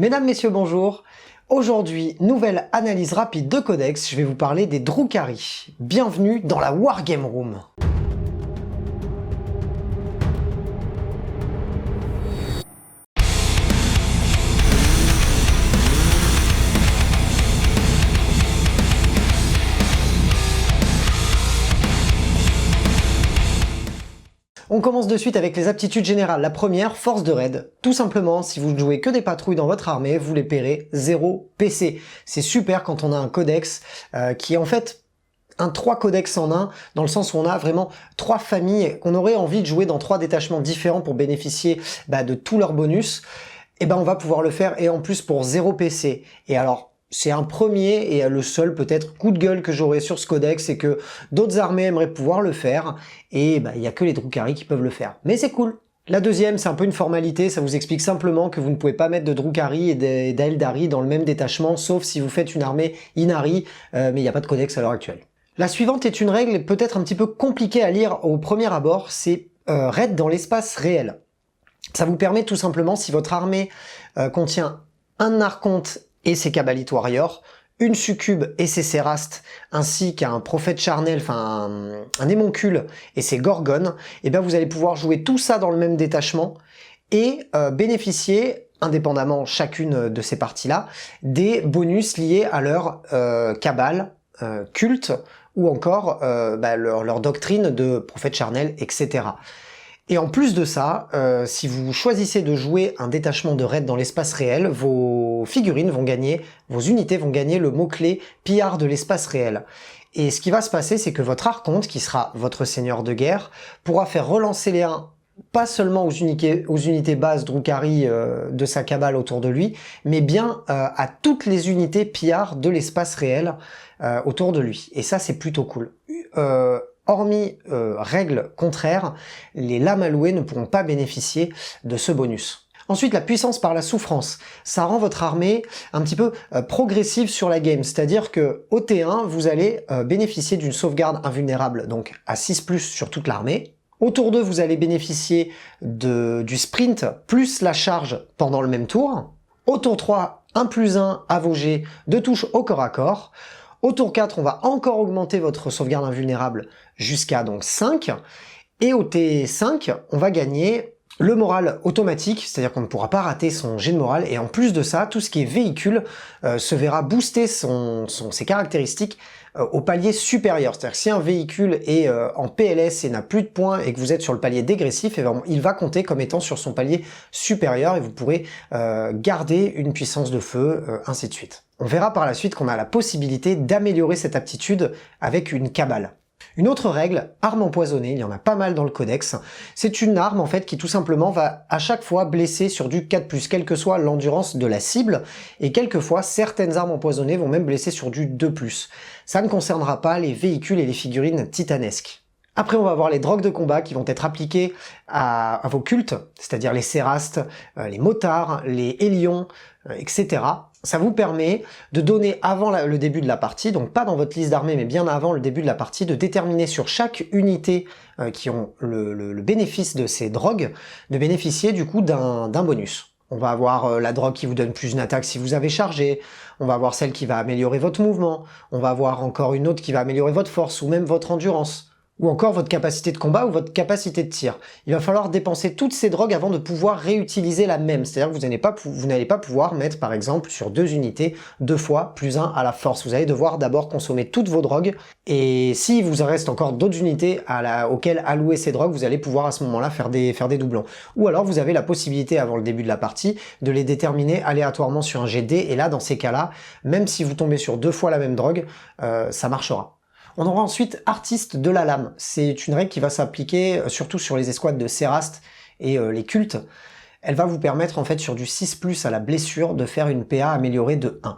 Mesdames, messieurs, bonjour. Aujourd'hui, nouvelle analyse rapide de codex, je vais vous parler des Drukhari. Bienvenue dans la Wargame Room. On commence de suite avec les aptitudes générales. La première, force de raid. Tout simplement, si vous ne jouez que des patrouilles dans votre armée, vous les paierez 0 PC. C'est super quand on a un codex qui est en fait un 3 codex en un, dans le sens où on a vraiment 3 familles qu'on aurait envie de jouer dans 3 détachements différents pour bénéficier de tous leurs bonus. Et on va pouvoir le faire, et en plus pour 0 PC. Et alors, c'est un premier et le seul peut-être coup de gueule que j'aurai sur ce codex, c'est que d'autres armées aimeraient pouvoir le faire, et il n'y a que les Drukhari qui peuvent le faire. Mais c'est cool. La deuxième, c'est un peu une formalité, ça vous explique simplement que vous ne pouvez pas mettre de Drukhari et d'Aeldari dans le même détachement, sauf si vous faites une armée Inari, mais il n'y a pas de codex à l'heure actuelle. La suivante est une règle peut-être un petit peu compliquée à lire au premier abord, c'est raid dans l'espace réel. Ça vous permet tout simplement, si votre armée contient un archonte et ses Kabbalit Warriors, une succube et ses Sérastes, ainsi qu'un prophète charnel, enfin un émoncule et ses Gorgones, et vous allez pouvoir jouer tout ça dans le même détachement et bénéficier, indépendamment chacune de ces parties-là, des bonus liés à leur Kabbale, culte, ou encore leur doctrine de prophète charnel, etc. Et en plus de ça, si vous choisissez de jouer un détachement de raid dans l'espace réel, vos figurines vont gagner, vos unités vont gagner le mot-clé pillard de l'espace réel. Et ce qui va se passer, c'est que votre archonte, qui sera votre seigneur de guerre, pourra faire relancer les 1, pas seulement aux unités bases Drukhari de sa cabale autour de lui, mais bien à toutes les unités pillards de l'espace réel autour de lui. Et ça, c'est plutôt cool. Hormis règles contraires, les lames allouées ne pourront pas bénéficier de ce bonus. Ensuite, la puissance par la souffrance. Ça rend votre armée un petit peu progressive sur la game, c'est-à-dire que au T1, vous allez bénéficier d'une sauvegarde invulnérable, donc à 6+, sur toute l'armée. Au tour 2, vous allez bénéficier du sprint plus la charge pendant le même tour. Au tour 3, 1+1 à vos jets de touche au corps à corps. Au tour 4, on va encore augmenter votre sauvegarde invulnérable jusqu'à donc 5. Et au T5, on va gagner le moral automatique, c'est-à-dire qu'on ne pourra pas rater son jet de morale. Et en plus de ça, tout ce qui est véhicule se verra booster ses caractéristiques au palier supérieur. C'est-à-dire que si un véhicule est en PLS et n'a plus de points et que vous êtes sur le palier dégressif, il va compter comme étant sur son palier supérieur et vous pourrez garder une puissance de feu, ainsi de suite. On verra par la suite qu'on a la possibilité d'améliorer cette aptitude avec une Kabbale. Une autre règle, arme empoisonnée, il y en a pas mal dans le codex, c'est une arme en fait qui tout simplement va à chaque fois blesser sur du 4+, quelle que soit l'endurance de la cible, et quelquefois certaines armes empoisonnées vont même blesser sur du 2+. Ça ne concernera pas les véhicules et les figurines titanesques. Après, on va avoir les drogues de combat qui vont être appliquées à vos cultes, c'est-à-dire les Sérastes, les motards, les Hélions, etc. Ça vous permet de donner avant le début de la partie, donc pas dans votre liste d'armées, mais bien avant le début de la partie, de déterminer sur chaque unité qui ont le bénéfice de ces drogues, de bénéficier du coup d'un bonus. On va avoir la drogue qui vous donne plus une attaque si vous avez chargé, on va avoir celle qui va améliorer votre mouvement, on va avoir encore une autre qui va améliorer votre force ou même votre endurance, ou encore votre capacité de combat ou votre capacité de tir. Il va falloir dépenser toutes ces drogues avant de pouvoir réutiliser la même. C'est-à-dire que vous n'allez pas pouvoir mettre, par exemple, sur 2 unités, 2 fois +1 à la force. Vous allez devoir d'abord consommer toutes vos drogues, et si vous reste encore d'autres unités auxquelles allouer ces drogues, vous allez pouvoir à ce moment-là faire des doublons. Ou alors vous avez la possibilité, avant le début de la partie, de les déterminer aléatoirement sur un jet de dés, et là, dans ces cas-là, même si vous tombez sur 2 fois la même drogue, ça marchera. On aura ensuite artiste de la lame. C'est une règle qui va s'appliquer surtout sur les escouades de Sérastes et les cultes. Elle va vous permettre en fait sur du 6+ à la blessure de faire une PA améliorée de 1.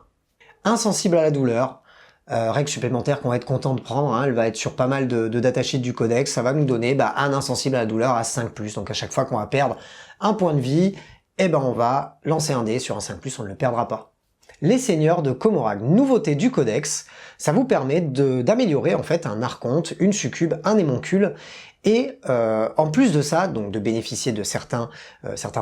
Insensible à la douleur, règle supplémentaire qu'on va être content de prendre, hein. Elle va être sur pas mal de datasheets du codex, ça va nous donner un insensible à la douleur à 5+. Donc à chaque fois qu'on va perdre un point de vie, on va lancer un dé sur un 5+, on ne le perdra pas. Les seigneurs de Comorag, nouveauté du codex, ça vous permet d'améliorer en fait un archonte, une succube, un émoncule, Et en plus de ça, donc de bénéficier de certains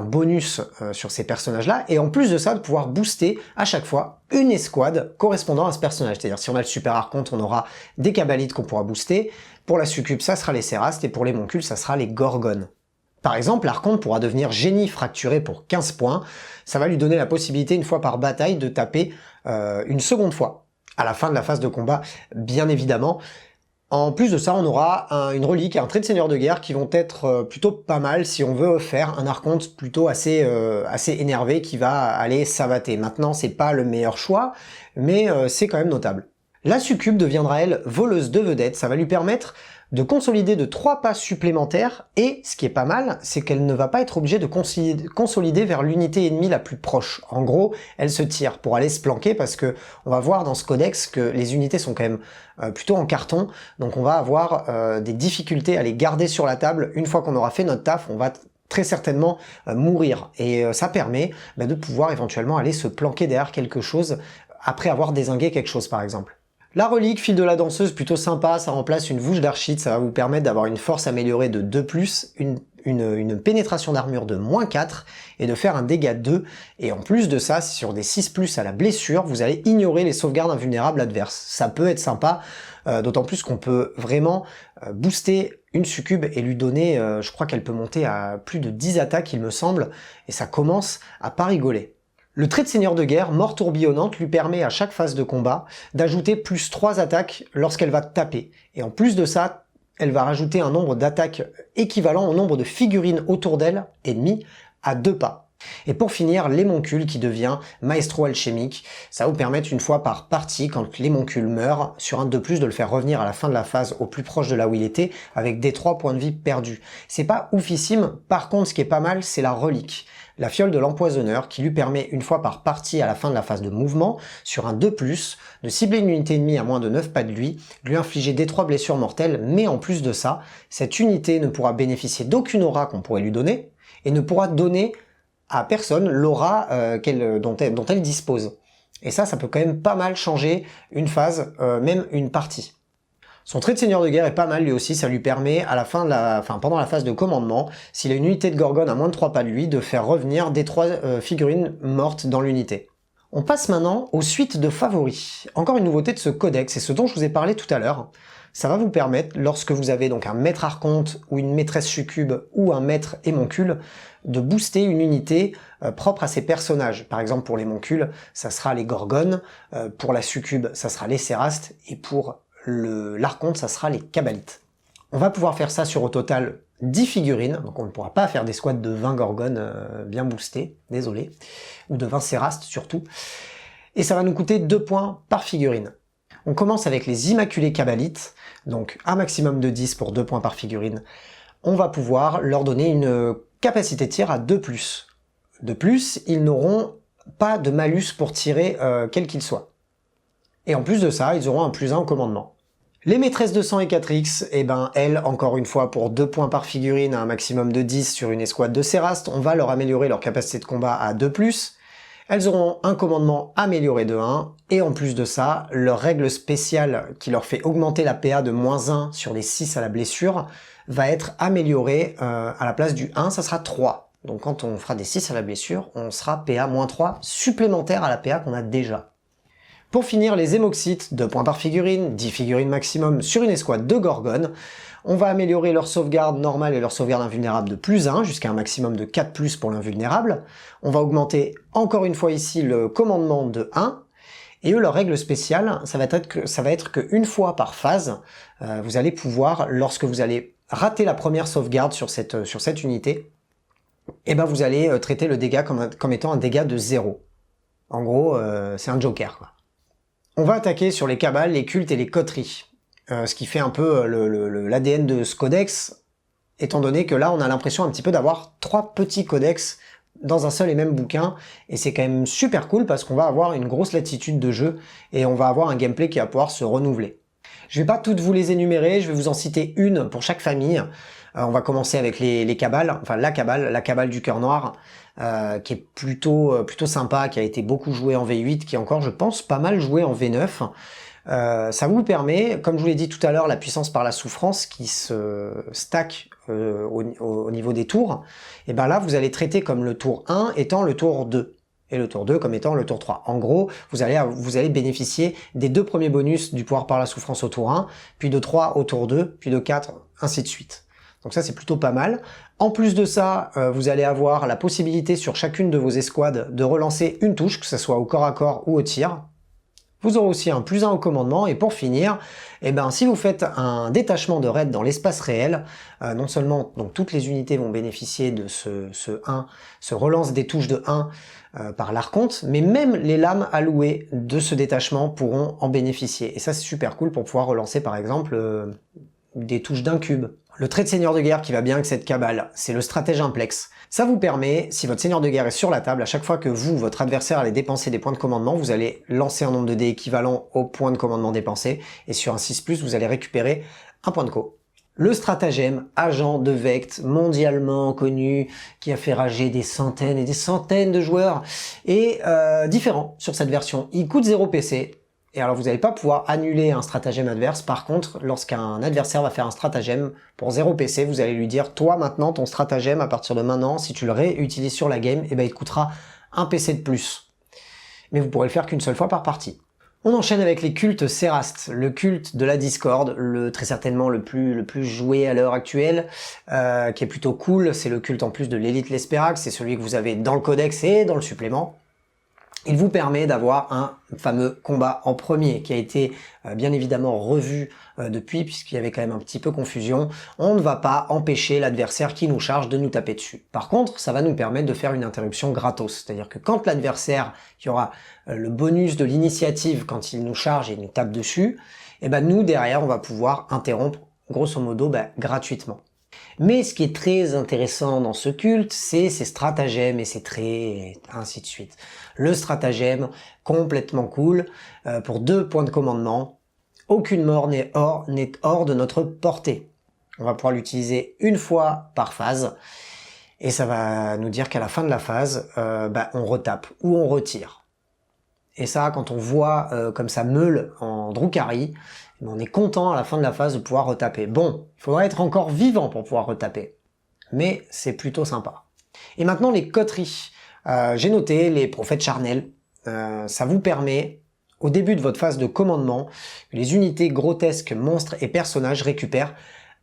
bonus sur ces personnages-là, et en plus de ça, de pouvoir booster à chaque fois une escouade correspondant à ce personnage. C'est-à-dire si on a le super archonte, on aura des Cabalites qu'on pourra booster. Pour la succube, ça sera les Cérastes, et pour les Moncules, ça sera les Gorgones. Par exemple, l'archonte pourra devenir génie fracturé pour 15 points. Ça va lui donner la possibilité, une fois par bataille, de taper une seconde fois. À la fin de la phase de combat, bien évidemment. En plus de ça, on aura une relique et un trait de seigneur de guerre qui vont être plutôt pas mal si on veut faire un archonte plutôt assez énervé qui va aller savater. Maintenant, c'est pas le meilleur choix, mais c'est quand même notable. La succube deviendra, elle, voleuse de vedettes. Ça va lui permettre de consolider de 3 pas supplémentaires, et ce qui est pas mal, c'est qu'elle ne va pas être obligée de consolider vers l'unité ennemie la plus proche. En gros, elle se tire pour aller se planquer, parce que on va voir dans ce codex que les unités sont quand même plutôt en carton, donc on va avoir des difficultés à les garder sur la table. Une fois qu'on aura fait notre taf, on va très certainement mourir, et ça permet de pouvoir éventuellement aller se planquer derrière quelque chose après avoir dézingué quelque chose par exemple. La relique, fil de la danseuse, plutôt sympa, ça remplace une vouche d'archite, ça va vous permettre d'avoir une force améliorée de 2+, une pénétration d'armure de -4, et de faire un dégât 2, et en plus de ça, sur des 6+ à la blessure, vous allez ignorer les sauvegardes invulnérables adverses. Ça peut être sympa, d'autant plus qu'on peut vraiment booster une succube et lui donner, je crois qu'elle peut monter à plus de 10 attaques il me semble, et ça commence à pas rigoler. Le trait de seigneur de guerre, mort tourbillonnante, lui permet à chaque phase de combat d'ajouter +3 attaques lorsqu'elle va taper. Et en plus de ça, elle va rajouter un nombre d'attaques équivalent au nombre de figurines autour d'elle, ennemies, à 2 pas. Et pour finir, l'émoncule qui devient maestro alchimique, ça va vous permettre une fois par partie, quand l'émoncule meurt, sur un 2+, de le faire revenir à la fin de la phase au plus proche de là où il était, avec des 3 points de vie perdus. C'est pas oufissime, par contre ce qui est pas mal, c'est la relique. La fiole de l'empoisonneur qui lui permet une fois par partie à la fin de la phase de mouvement, sur un 2+, de cibler une unité ennemie à moins de 9 pas de lui infliger des 3 blessures mortelles, mais en plus de ça, cette unité ne pourra bénéficier d'aucune aura qu'on pourrait lui donner, et ne pourra donner à personne l'aura dont elle dispose. Et ça peut quand même pas mal changer une phase, même une partie. Son trait de seigneur de guerre est pas mal lui aussi, ça lui permet à la fin de pendant la phase de commandement, s'il a une unité de Gorgone à moins de 3 pas de lui, de faire revenir des 3 figurines mortes dans l'unité. On passe maintenant aux suites de favoris. Encore une nouveauté de ce codex, c'est ce dont je vous ai parlé tout à l'heure. Ça va vous permettre, lorsque vous avez donc un maître archonte ou une maîtresse succube ou un maître émoncule, de booster une unité propre à ces personnages. Par exemple pour l'émoncule, ça sera les Gorgones, pour la succube, ça sera les Cérastes, et pour l'archonte, ça sera les Cabalites. On va pouvoir faire ça sur au total 10 figurines, donc on ne pourra pas faire des squads de 20 Gorgones bien boostés, désolé, ou de 20 Cérastes surtout, et ça va nous coûter 2 points par figurine. On commence avec les Immaculés Cabalites, donc un maximum de 10 pour 2 points par figurine. On va pouvoir leur donner une capacité de tir à 2+. De plus, ils n'auront pas de malus pour tirer quel qu'il soit. Et en plus de ça, ils auront un +1 au commandement. Les maîtresses de sang et 4X, elles, encore une fois, pour 2 points par figurine à un maximum de 10 sur une escouade de Cérastes, on va leur améliorer leur capacité de combat à 2+. Elles auront un commandement amélioré de 1, et en plus de ça, leur règle spéciale qui leur fait augmenter la PA de -1 sur les 6 à la blessure va être améliorée à la place du 1, ça sera 3. Donc quand on fera des 6 à la blessure, on sera PA -3 supplémentaire à la PA qu'on a déjà. Pour finir, les Émoxites, 2 points par figurine, 10 figurines maximum sur une escouade de Gorgones. On va améliorer leur sauvegarde normale et leur sauvegarde invulnérable de +1, jusqu'à un maximum de 4+ pour l'invulnérable. On va augmenter encore une fois ici le commandement de 1. Et eux, leur règle spéciale, ça va être qu'une fois par phase, vous allez pouvoir, lorsque vous allez rater la première sauvegarde sur cette unité, vous allez traiter le dégât comme étant un dégât de 0. En gros, c'est un joker, quoi. On va attaquer sur les cabales, les cultes et les coteries. Ce qui fait un peu l'ADN de ce codex, étant donné que là on a l'impression un petit peu d'avoir 3 petits codex dans un seul et même bouquin, et c'est quand même super cool parce qu'on va avoir une grosse latitude de jeu, et on va avoir un gameplay qui va pouvoir se renouveler. Je vais pas toutes vous les énumérer, je vais vous en citer une pour chaque famille. On va commencer avec les cabales, enfin la cabale du cœur noir, qui est plutôt sympa, qui a été beaucoup joué en V8, qui est encore, je pense, pas mal joué en V9. Ça vous permet, comme je vous l'ai dit tout à l'heure, la puissance par la souffrance qui se stack au niveau des tours, et ben là vous allez traiter comme le tour 1 étant le tour 2. Et le tour 2 comme étant le tour 3. En gros, vous allez bénéficier des 2 premiers bonus du pouvoir par la souffrance au tour 1, puis de 3 au tour 2, puis de 4, ainsi de suite. Donc ça c'est plutôt pas mal. En plus de ça, vous allez avoir la possibilité sur chacune de vos escouades de relancer une touche, que ce soit au corps à corps ou au tir. Vous aurez aussi un +1 au commandement, et pour finir, eh ben, si vous faites un détachement de raid dans l'espace réel, non seulement donc toutes les unités vont bénéficier de ce relance des touches de 1 par l'archonte, mais même les lames allouées de ce détachement pourront en bénéficier. Et ça c'est super cool pour pouvoir relancer par exemple des touches d'un cube. Le trait de seigneur de guerre qui va bien avec cette cabale, c'est le stratège implex. Ça vous permet, si votre seigneur de guerre est sur la table, à chaque fois que vous, votre adversaire, allez dépenser des points de commandement, vous allez lancer un nombre de dés équivalent au point de commandement dépensé, et sur un 6+, vous allez récupérer un point de co. Le stratagème, agent de Vect, mondialement connu, qui a fait rager des centaines et des centaines de joueurs, est différent sur cette version. Il coûte 0 PC, et alors vous n'allez pas pouvoir annuler un stratagème adverse. Par contre, lorsqu'un adversaire va faire un stratagème pour 0 PC, vous allez lui dire, toi maintenant, ton stratagème, à partir de maintenant, si tu le réutilises sur la game, eh ben, il te coûtera un PC de plus. Mais vous pourrez le faire qu'une seule fois par partie. On enchaîne avec les cultes Céraste, le culte de la discorde, très certainement le plus joué à l'heure actuelle, qui est plutôt cool. C'est le culte en plus de l'élite Lesperax, c'est celui que vous avez dans le codex et dans le supplément. Il vous permet d'avoir un fameux combat en premier qui a été bien évidemment revu depuis, puisqu'il y avait quand même un petit peu confusion. On ne va pas empêcher l'adversaire qui nous charge de nous taper dessus. Par contre, ça va nous permettre de faire une interruption gratos. C'est-à-dire que quand l'adversaire qui aura le bonus de l'initiative quand il nous charge et nous tape dessus, et ben nous derrière on va pouvoir interrompre grosso modo gratuitement. Mais ce qui est très intéressant dans ce culte, c'est ses stratagèmes et ses traits, et ainsi de suite. Le stratagème, complètement cool, pour 2 points de commandement, aucune mort n'est hors de notre portée. On va pouvoir l'utiliser une fois par phase, et ça va nous dire qu'à la fin de la phase, on retape ou on retire. Et ça, quand on voit comme ça meule en Drukhari, on est content à la fin de la phase de pouvoir retaper. Bon, il faudra être encore vivant pour pouvoir retaper, mais c'est plutôt sympa. Et maintenant les coteries. J'ai noté les prophètes charnels. Ça vous permet, au début de votre phase de commandement, que les unités grotesques, monstres et personnages récupèrent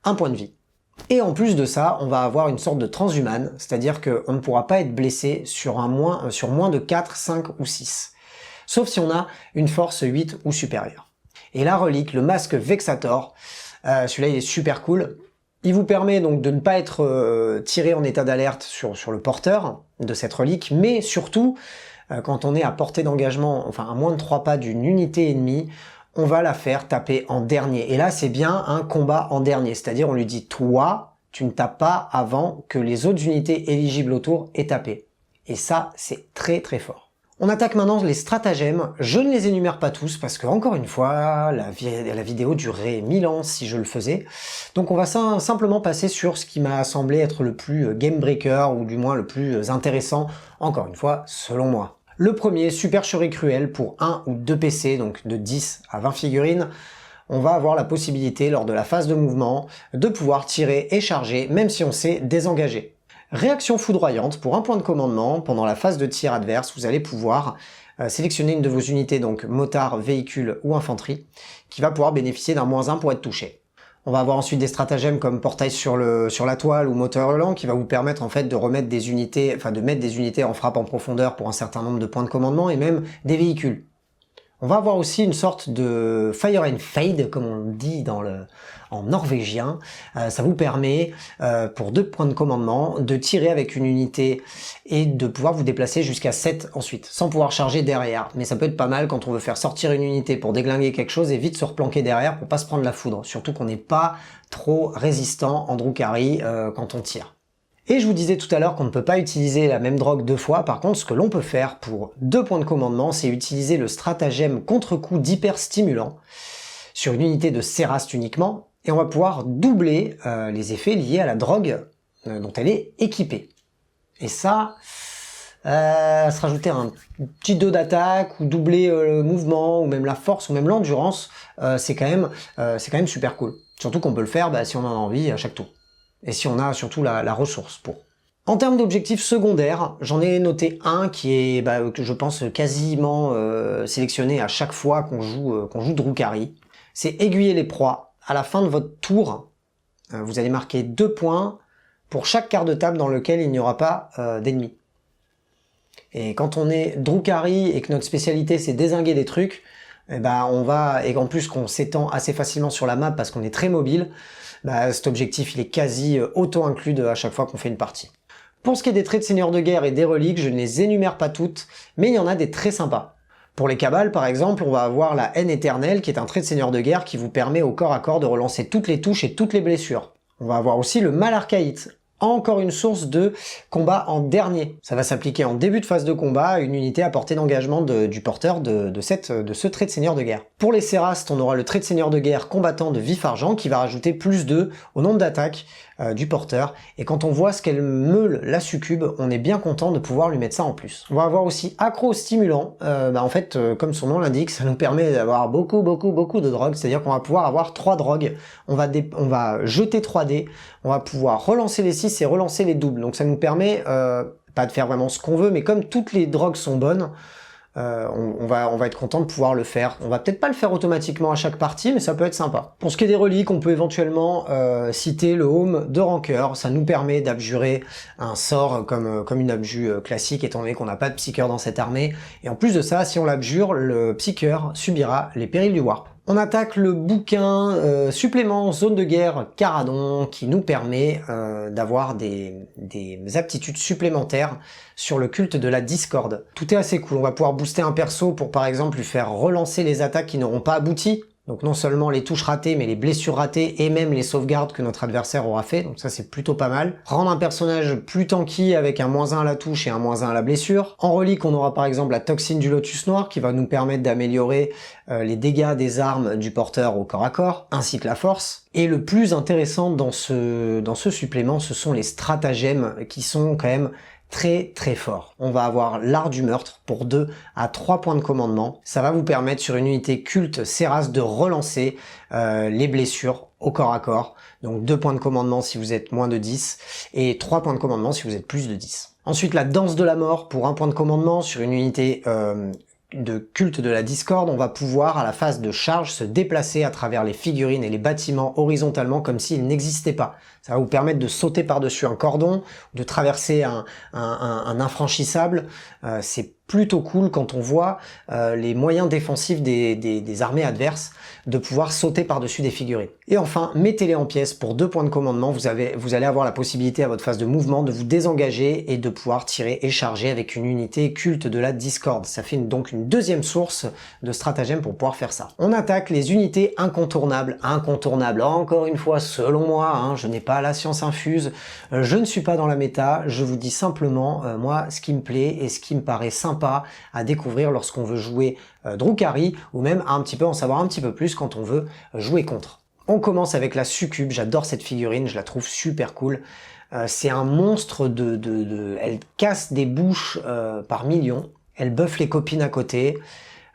un point de vie. Et en plus de ça, on va avoir une sorte de transhumane, c'est-à-dire qu'on ne pourra pas être blessé sur moins de 4, 5 ou 6. Sauf si on a une force 8 ou supérieure. Et la relique, le masque Vexator, celui-là il est super cool. Il vous permet donc de ne pas être tiré en état d'alerte sur le porteur de cette relique, mais surtout, quand on est à portée d'engagement, enfin à moins de 3 pas d'une unité ennemie, on va la faire taper en dernier. Et là c'est bien un combat en dernier, c'est-à-dire on lui dit toi, tu ne tapes pas avant que les autres unités éligibles autour aient tapé. Et ça c'est très très fort. On attaque maintenant les stratagèmes. Je ne les énumère pas tous parce que, encore une fois, la vidéo durerait 1000 ans si je le faisais. Donc on va simplement passer sur ce qui m'a semblé être le plus game breaker ou du moins le plus intéressant, encore une fois, selon moi. Le premier, Supercherie Cruelle pour 1 ou 2 PC, donc de 10 à 20 figurines. On va avoir la possibilité, lors de la phase de mouvement, de pouvoir tirer et charger, même si on s'est désengagé. Réaction foudroyante, pour un point de commandement, pendant la phase de tir adverse, vous allez pouvoir sélectionner une de vos unités, donc motard, véhicule ou infanterie, qui va pouvoir bénéficier d'un -1 pour être touché. On va avoir ensuite des stratagèmes comme portail sur la toile ou moteur lent, qui va vous permettre en fait de remettre des unités, de mettre des unités en frappe en profondeur pour un certain nombre de points de commandement, et même des véhicules. On va avoir aussi une sorte de Fire and Fade, comme on dit en norvégien. Ça vous permet, pour 2 points de commandement, de tirer avec une unité et de pouvoir vous déplacer jusqu'à 7 ensuite, sans pouvoir charger derrière. Mais ça peut être pas mal quand on veut faire sortir une unité pour déglinguer quelque chose et vite se replanquer derrière pour pas se prendre la foudre. Surtout qu'on n'est pas trop résistant en Drukhari quand on tire. Et je vous disais tout à l'heure qu'on ne peut pas utiliser la même drogue 2 fois, par contre ce que l'on peut faire pour 2 points de commandement, c'est utiliser le stratagème contre-coup d'hyperstimulant sur une unité de Céraste uniquement, et on va pouvoir doubler les effets liés à la drogue dont elle est équipée. Et ça, se rajouter un petit 2 d'attaque, ou doubler le mouvement, ou même la force, ou même l'endurance, c'est quand même super cool. Surtout qu'on peut le faire si on en a envie à chaque tour. Et si on a surtout la ressource pour. En termes d'objectifs secondaires, j'en ai noté un qui est, que je pense, quasiment sélectionné à chaque fois qu'on joue Drukhari. C'est aiguiller les proies. À la fin de votre tour, vous allez marquer 2 points pour chaque quart de table dans lequel il n'y aura pas d'ennemis. Et quand on est Drukhari et que notre spécialité c'est dézinguer des trucs, et en plus qu'on s'étend assez facilement sur la map parce qu'on est très mobile, cet objectif il est quasi auto-inclus à chaque fois qu'on fait une partie. Pour ce qui est des traits de seigneur de guerre et des reliques, je ne les énumère pas toutes, mais il y en a des très sympas. Pour les cabales, par exemple, on va avoir la haine éternelle, qui est un trait de seigneur de guerre qui vous permet au corps à corps de relancer toutes les touches et toutes les blessures. On va avoir aussi le mal archaïte, encore une source de combat en dernier. Ça va s'appliquer en début de phase de combat à une unité à portée d'engagement du porteur de ce trait de seigneur de guerre. Pour les Sérastes, on aura le trait de seigneur de guerre combattant de vif argent qui va rajouter plus 2 au nombre d'attaques du porteur, et quand on voit ce qu'elle meule la succube, on est bien content de pouvoir lui mettre ça en plus. On va avoir aussi accro-stimulant, comme son nom l'indique, ça nous permet d'avoir beaucoup de drogues, c'est-à-dire qu'on va pouvoir avoir 3 drogues, on va jeter 3 dés, on va pouvoir relancer les 6 et relancer les doubles, donc ça nous permet pas de faire vraiment ce qu'on veut, mais comme toutes les drogues sont bonnes, on va être content de pouvoir le faire. On va peut-être pas le faire automatiquement à chaque partie, mais ça peut être sympa. Pour ce qui est des reliques, on peut éventuellement citer le Home de Rancœur. Ça nous permet d'abjurer un sort comme une abjure classique, étant donné qu'on n'a pas de psycheur dans cette armée. Et en plus de ça, si on l'abjure, le psycheur subira les périls du warp. On attaque le bouquin supplément zone de guerre Caradon qui nous permet d'avoir des aptitudes supplémentaires sur le culte de la discorde. Tout est assez cool, on va pouvoir booster un perso pour par exemple lui faire relancer les attaques qui n'auront pas abouti. Donc non seulement les touches ratées, mais les blessures ratées et même les sauvegardes que notre adversaire aura fait, donc ça c'est plutôt pas mal. Rendre un personnage plus tanky avec un -1 à la touche et un -1 à la blessure. En relique, on aura par exemple la toxine du lotus noir qui va nous permettre d'améliorer les dégâts des armes du porteur au corps à corps, ainsi que la force. Et le plus intéressant dans ce supplément, ce sont les stratagèmes qui sont quand même très fort. On va avoir l'art du meurtre pour 2 à 3 points de commandement. Ça va vous permettre sur une unité culte Séras de relancer les blessures au corps à corps. Donc 2 points de commandement si vous êtes moins de 10 et 3 points de commandement si vous êtes plus de 10. Ensuite la danse de la mort pour 1 point de commandement sur une unité de culte de la discorde. On va pouvoir à la phase de charge se déplacer à travers les figurines et les bâtiments horizontalement comme s'ils n'existaient pas. Ça va vous permettre de sauter par-dessus un cordon, de traverser un infranchissable. C'est plutôt cool quand on voit les moyens défensifs des armées adverses de pouvoir sauter par-dessus des figurines. Et enfin, mettez-les en pièces pour 2 points de commandement. Vous allez avoir la possibilité à votre phase de mouvement de vous désengager et de pouvoir tirer et charger avec une unité culte de la discorde. Ça fait donc une deuxième source de stratagème pour pouvoir faire ça. On attaque les unités incontournables. Incontournables, encore une fois, selon moi, hein, je n'ai pas la science infuse, je ne suis pas dans la méta, je vous dis simplement, moi, ce qui me plaît et ce qui me paraît sympa à découvrir lorsqu'on veut jouer Drukhari, ou même un petit peu en savoir un petit peu plus quand on veut jouer contre. On commence avec la succube, j'adore cette figurine, je la trouve super cool. C'est un monstre elle casse des bouches par millions, elle buffe les copines à côté.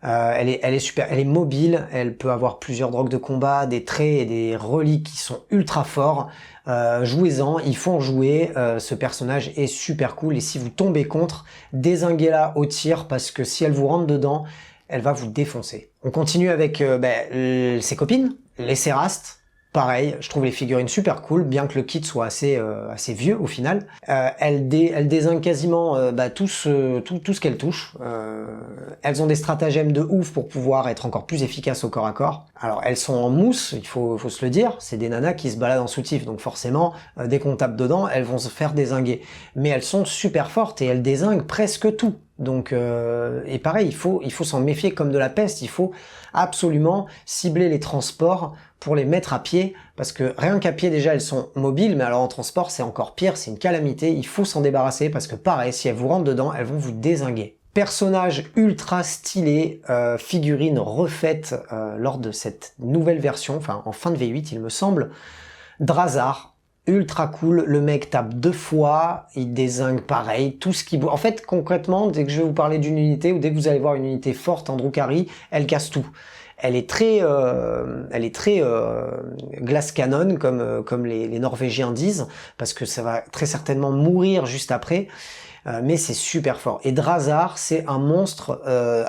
Elle est super, elle est mobile, elle peut avoir plusieurs drogues de combat, des traits et des reliques qui sont ultra forts. Jouez-en, il faut en jouer, ce personnage est super cool et si vous tombez contre, dézinguez-la au tir parce que si elle vous rentre dedans, elle va vous défoncer. On continue avec ses copines, les Sérastes. Pareil, je trouve les figurines super cool, bien que le kit soit assez vieux au final. Elle dézingue quasiment tout ce qu'elle touche. Elles ont des stratagèmes de ouf pour pouvoir être encore plus efficaces au corps à corps. Alors elles sont en mousse, il faut se le dire, c'est des nanas qui se baladent en soutif, donc forcément, dès qu'on tape dedans, elles vont se faire dézinguer. Mais elles sont super fortes et elles dézinguent presque tout. Donc et pareil, il faut s'en méfier comme de la peste, il faut absolument cibler les transports pour les mettre à pied, parce que rien qu'à pied déjà elles sont mobiles, mais alors en transport c'est encore pire, c'est une calamité, il faut s'en débarrasser parce que pareil, si elles vous rentrent dedans, elles vont vous dézinguer. Personnage ultra stylé, figurine refaite lors de cette nouvelle version, enfin en fin de V8 il me semble, Drazar. ultra cool, le mec tape 2 fois, il dézingue pareil, tout ce qui bouge. En fait, concrètement, dès que je vais vous parler d'une unité, ou dès que vous allez voir une unité forte en Drukhari, elle casse tout. Elle est très glace canon, comme les Norvégiens disent, parce que ça va très certainement mourir juste après. Mais c'est super fort. Et Drazhar, c'est un monstre,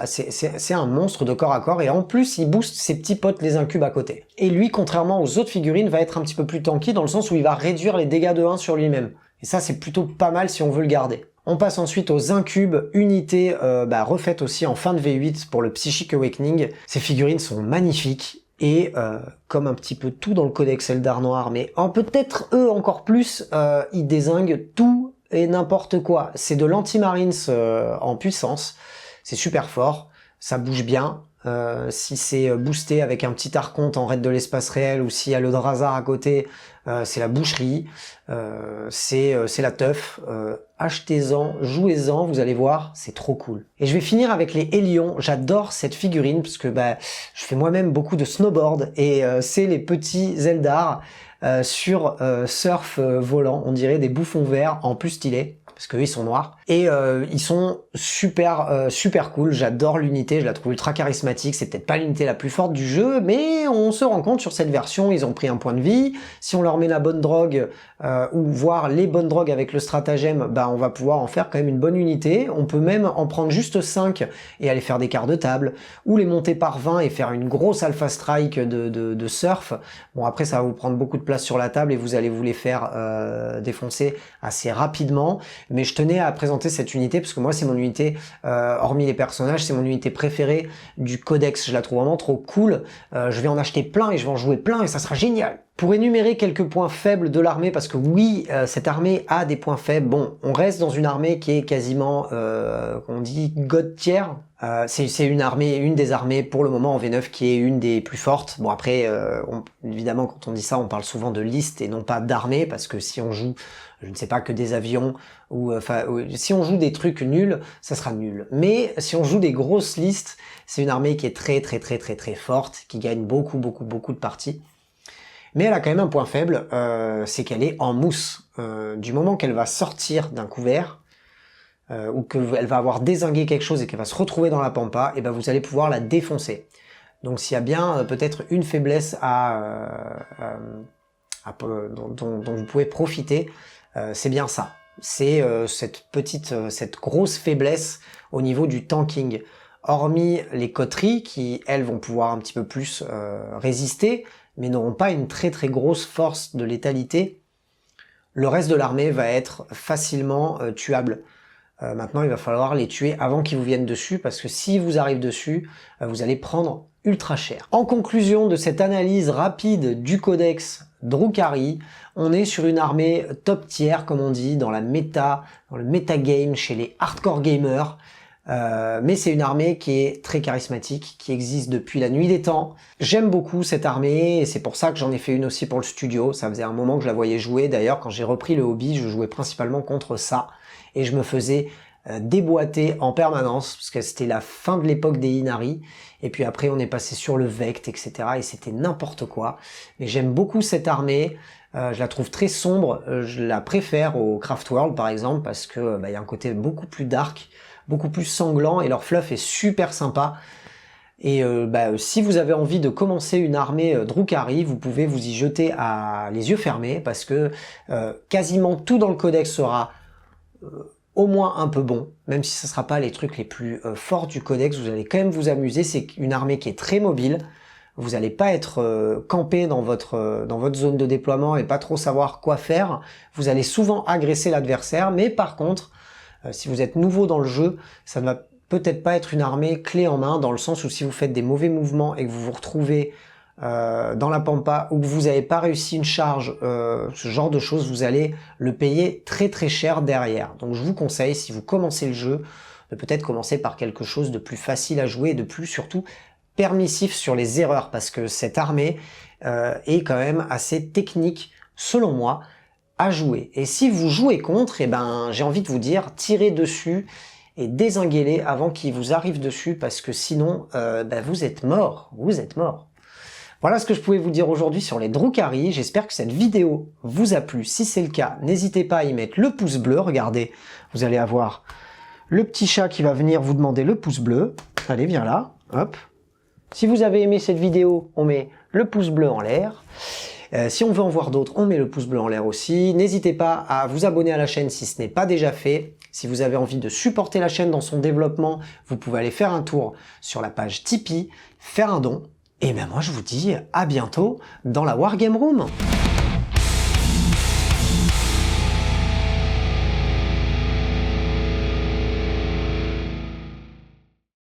c'est un monstre de corps à corps, et en plus, il booste ses petits potes les incubes à côté. Et lui, contrairement aux autres figurines, va être un petit peu plus tanky dans le sens où il va réduire les dégâts de 1 sur lui-même. Et ça, c'est plutôt pas mal si on veut le garder. On passe ensuite aux incubes, unités refaites aussi en fin de V8 pour le Psychic Awakening. Ces figurines sont magnifiques. Et comme un petit peu tout dans le Codex Eldar Noir, mais peut-être eux encore plus, ils dézinguent tout et n'importe quoi. C'est de l'anti-marines en puissance, c'est super fort, ça bouge bien. Si c'est boosté avec un petit archonte en raid de l'espace réel, ou s'il y a le Drazhar à côté, c'est la boucherie, c'est la teuf. Achetez-en, jouez-en, vous allez voir, c'est trop cool. Et je vais finir avec les Hélions. J'adore cette figurine parce que je fais moi-même beaucoup de snowboard, et c'est les petits Eldar sur surf volant, on dirait des bouffons verts en plus stylés, parce qu'eux ils sont noirs, et ils sont super cool. J'adore l'unité, je la trouve ultra charismatique. C'est peut-être pas l'unité la plus forte du jeu, mais on se rend compte sur cette version, ils ont pris un point de vie. Si on leur met la bonne drogue, ou voire les bonnes drogues avec le stratagème, on va pouvoir en faire quand même une bonne unité. On peut même en prendre juste 5 et aller faire des quarts de table, ou les monter par 20 et faire une grosse alpha strike de surf. Bon, après ça va vous prendre beaucoup de place sur la table et vous allez vous les faire défoncer assez rapidement, mais je tenais à présenter cette unité parce que moi c'est mon unité, hormis les personnages, c'est mon unité préférée du codex. Je la trouve vraiment trop cool. Je vais en acheter plein et je vais en jouer plein et ça sera génial. Pour énumérer quelques points faibles de l'armée, parce que oui, cette armée a des points faibles. Bon, on reste dans une armée qui est quasiment, on dit god tier. C'est une des armées pour le moment en V9 qui est une des plus fortes. Bon après, évidemment quand on dit ça, on parle souvent de liste et non pas d'armée, parce que si on joue, je ne sais pas, que des avions, ou si on joue des trucs nuls, ça sera nul. Mais si on joue des grosses listes, c'est une armée qui est très forte, qui gagne beaucoup de parties. Mais elle a quand même un point faible, c'est qu'elle est en mousse. Du moment qu'elle va sortir d'un couvert, ou qu'elle va avoir dézingué quelque chose et qu'elle va se retrouver dans la pampa, et vous allez pouvoir la défoncer. Donc s'il y a bien peut-être une faiblesse dont vous pouvez profiter, c'est bien ça. C'est cette grosse faiblesse au niveau du tanking. Hormis les coteries qui, elles, vont pouvoir un petit peu plus résister, mais n'auront pas une très grosse force de létalité, le reste de l'armée va être facilement tuable. Maintenant, il va falloir les tuer avant qu'ils vous viennent dessus, parce que si vous arrivent dessus, vous allez prendre ultra cher. En conclusion de cette analyse rapide du codex Drukhari, on est sur une armée top tier, comme on dit, dans le metagame chez les hardcore gamers. Mais c'est une armée qui est très charismatique, qui existe depuis la nuit des temps. J'aime beaucoup cette armée, et c'est pour ça que j'en ai fait une aussi pour le studio. Ça faisait un moment que je la voyais jouer. D'ailleurs, quand j'ai repris le hobby, je jouais principalement contre ça, et je me faisais déboîter en permanence, parce que c'était la fin de l'époque des Inari, et puis après on est passé sur le Vect, etc. et c'était n'importe quoi. Mais j'aime beaucoup cette armée. Je la trouve très sombre. Je la préfère au Craftworld par exemple, parce que y a un côté beaucoup plus dark, beaucoup plus sanglant, et leur fluff est super sympa. Et si vous avez envie de commencer une armée Drukhari, vous pouvez vous y jeter les yeux fermés, parce que quasiment tout dans le codex sera au moins un peu bon, même si ce ne sera pas les trucs les plus forts du codex. Vous allez quand même vous amuser. C'est une armée qui est très mobile. Vous n'allez pas être campé dans votre zone de déploiement et pas trop savoir quoi faire. Vous allez souvent agresser l'adversaire, mais par contre, si vous êtes nouveau dans le jeu, ça ne va peut-être pas être une armée clé en main, dans le sens où si vous faites des mauvais mouvements et que vous vous retrouvez dans la pampa, ou que vous n'avez pas réussi une charge, ce genre de choses, vous allez le payer très cher derrière. Donc je vous conseille, si vous commencez le jeu, de peut-être commencer par quelque chose de plus facile à jouer et de plus surtout permissif sur les erreurs, parce que cette armée est quand même assez technique, selon moi, à jouer. Et si vous jouez contre, j'ai envie de vous dire, tirez dessus et dézinguez-les avant qu'ils vous arrivent dessus, parce que sinon, vous êtes mort. Voilà ce que je pouvais vous dire aujourd'hui sur les Drukhari. J'espère que cette vidéo vous a plu. Si c'est le cas, n'hésitez pas à y mettre le pouce bleu. Regardez, vous allez avoir le petit chat qui va venir vous demander le pouce bleu. Allez, viens là, hop. Si vous avez aimé cette vidéo, on met le pouce bleu en l'air. Si on veut en voir d'autres, on met le pouce bleu en l'air aussi. N'hésitez pas à vous abonner à la chaîne si ce n'est pas déjà fait. Si vous avez envie de supporter la chaîne dans son développement, vous pouvez aller faire un tour sur la page Tipeee, faire un don. Et ben moi je vous dis à bientôt dans la Wargame Room.